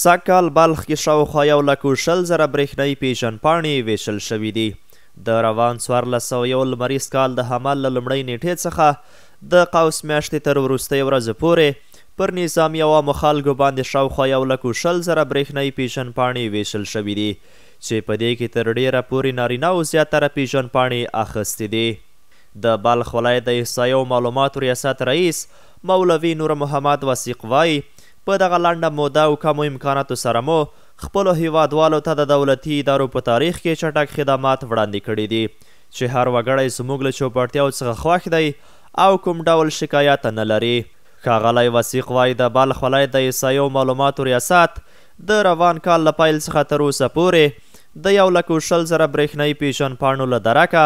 سږکال بلخ کې شاوخوا 1,20,000 برېښنایي پیژندپاڼې ویشل شوي دي. د روان 1401 لمریز کال د حمل له لومړۍ نیټې څخه د قوس میاشتې تر وروستۍ ورځې پورې پر نظامي عوامو خلکو باندې شاوخوا 1,20,000 برېښنایي پیژندپاڼې ویشل شوي دي چې په دې کې تر ډیره پورې نارینه او زیاتره پیژندپاڼې اخیستې دي. د بلخ ولایت د احصایې او معلوماتو ریاست رئیس مولوي نور محمد وثیق وایي په دغه لنډه موده او کمو امکاناتو سره مو خپلو هیوادوالو ته د دولتي ادارو په تاریخ کې چټک خدمات وړاندې کړي دي چې هر وګړی زموږ له چوپړتیاو څخه خوښ دی او کوم ډول شکایت نه لري. ښاغلی وثیق وایي د بلخ ولایت د احصایې او معلوماتو ریاست د روان کال له پیل څخه تر اوسه پورې د 1,20,000 برېښنایي پیژندپاڼو له درکه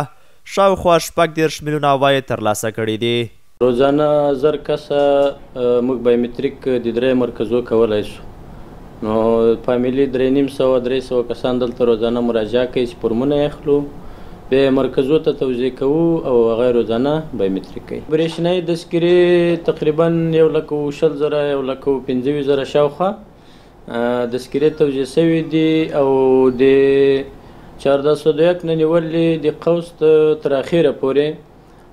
شاوخوا 40 میلیونه عواید ترلاسه کړي دي. روزانه 1000 کسه موږ بایومتریک د درې مرکزو کولی شو، نو فامیلي 300 کسان دلته روزانه مراجعه کوي چې فورمونه یې اخلو، بیا مرکزو ته توزیع کوو او هغه روزانه بایومتریک کوي. برېښنایي تذکرې تقریبا 1,20,000 1,25,000 شاوخوا تذکرې توزیع شوي دي او د 1401 نه نیولې د قوس تر اخیره پورې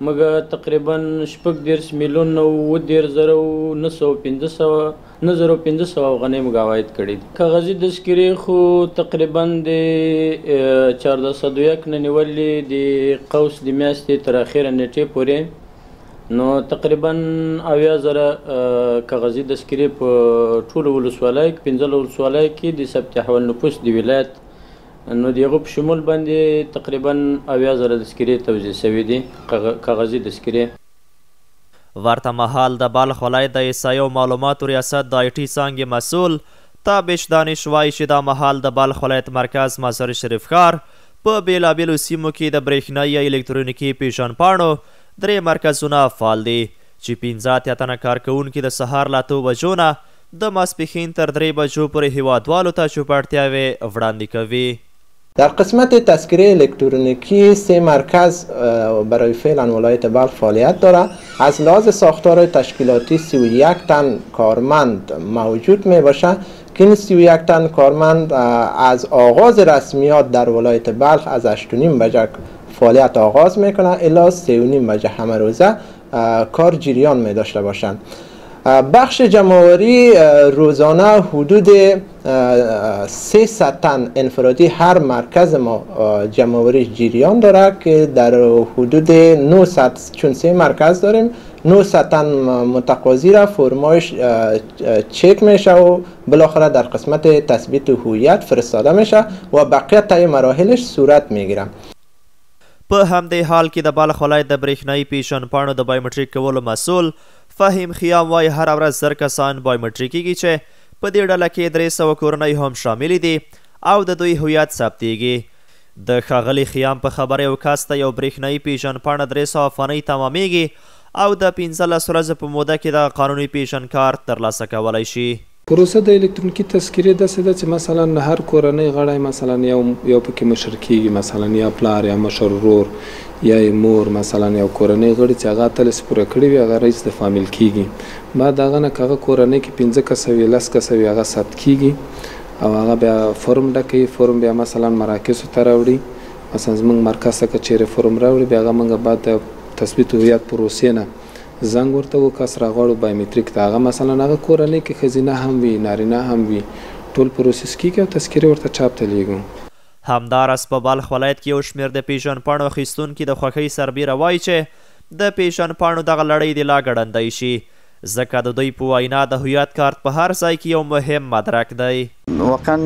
موږ تقریبا 14 میلیونه 9,500 افغانۍ موږ عواید کړي دي. کاغذي تذکرې خو تقریبا د 1401 نه نیولې د قوس د میاشتې تر اخیره نیټې پورې نو تقریبا 80,000 کاغذي تذکرې په ټولو ولسوالیو کې 15 ولسوالیو کې د ثبت احوال نفوس د ولایت نو د هغو په شمول باندې تقریبا 80,000 تذکرې توزیع شوي دي کاغذي تذکرې. ورته مهال د بلخ ولایت د احصایې او معلوماتو ریاست د آی ټي څانګې مسؤل تابش دانش وایي چې دا مهال د بلخ ولایت مرکز مزار شریف ښار په بېلابېلو سیمو کې د برېښنایي الکترونیکي پیژندپاڼو 3 مرکزونه فعال دي چې 15 تنه کارکوونکي د سهار له 8 بجو نه د ماسپښین تر 3 بجو پورې هیوادوالو ته چوپړتیاوې وړاندې کوي. در قسمت تذکره الکترونیکی 3 مرکز برای فعلا ولایت بلخ فعالیت دارد. از لحاظ ساختار تشکیلاتی 31 تن کارمند موجود می باشد که این 31 تن کارمند از آغاز رسمیات در ولایت بلخ از 8:30 بجه فعالیت آغاز می کنند الی 3:30 بجه همه روزه کار جریان می داشته باشند. بخش جمع‌آوری روزانه حدود 300 تن انفرادی هر مرکز ما جمع‌آوری جریان دارد که در حدود 900 چون 3 مرکز داریم 900 تن متقاضی را فرمایش چک میشه و بالاخره در قسمت تثبیت هویت فرستاده میشه و بقیه طی مراحلش صورت میگیره. په همدې حال کې د بلخ ولایت د برېښنایي پیژندپاڼو د بایومټریک کولو مسؤل فهیم خیام وایي هر ورځ 1000 کسان بایومټریک کیږي چې په دې ډله کې 300 کورنۍ هم شامل دي او د دوی هویت ثبتیږي. د ښاغلي خیام په خبره یو کس ته یو برېښنایي پیژندپاڼه 300 افغانۍ تمامیږي او د 15 ورځې په موده کې د قانوني پیژندکارت ترلاسه کولی شي. پروسه د الکترونیکي تذکرې داسې ده چې مثلا هر کورنۍ غړی مثلا یو پکې مشر کیږي، مثلا یا پلار یا مشر ورور یا مور، مثلا یو کورنۍ غړي چې هغه اتلس پوره کړي وي هغه رئیس د فامیل کیږي. بعد هغه نه که هغه کورنۍ کې 15 کسه وي 10 کسه وي هغه ثبت کیږي او هغه بیا فرم ډکوي. فرم بیا مثلا مراکزو ته راوړي، مثلا زموږ مرکز ته که چیرې فرم راوړي بیا هغه موږ بعد د تثبیت هویت پروسې نه زنګ ورته وکس راغواړو بایومټریک ته. هغه مثلا هغه کورنۍ کې ښځینه هم وي نارینه هم وي ټول پروسس کیږي او تذکرې ورته چاپ ته لیږو. همداراز په بلخ ولایت کې یو شمېر د پیژندپاڼو اخیستونکي د خوښۍ سربیره وایي چې د پیژندپاڼو دغه لړۍ دې لا ګړندی شي ځکه د دوی په وینا د هویت کارت په هر ځای کې یو مهم مدرک دی. واقعا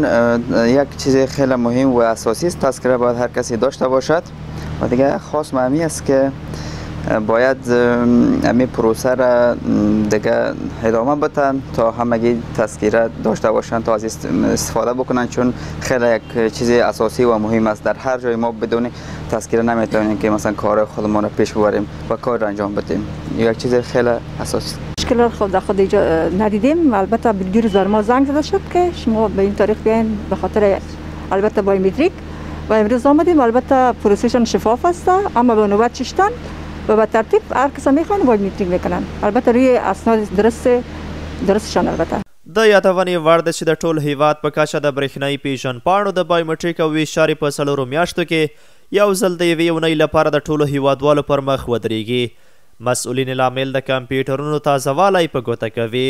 یک چیز خیلی مهم و اساسی است. تذکره باید هر کسی داشته باشد و دیگه خاص مهمی است که باید همین پروسه را دیگه ادامه بدن تا همگی تذکره داشته باشند تا از استفاده بکنن، چون خیلی یک چیز اساسی و مهم است. در هر جای ما بدون تذکره نمیتونیم که مثلا کار خودمون را پیش ببریم و کار را انجام بدیم. یک چیز خیلی اساسی. مشکلات خود ندیدیم، البته دیر روز ما زنگ زده شد که شما به این تاریخ بیاین به خاطر البته بایومتریک و امروز آمدیم. البته پروسشون شفاف است اما به نوبت چشتن و به ترتیب هر کس میخوان بایومتریک میکنن. البته روی اسناد درستشان. البته د یادونې وړ ده چې د ټول هیواد په کچه د برېښنایي پیژنپاڼو د بایومټریک او ویش چارې په 4 میاشتو کې یو ځل د یوې اونۍ لپاره د ټولو هیوادوالو پر مخ ودرېږي. مسؤلین لامل د کمپیوټرونو تازه والی په ګوته کوي.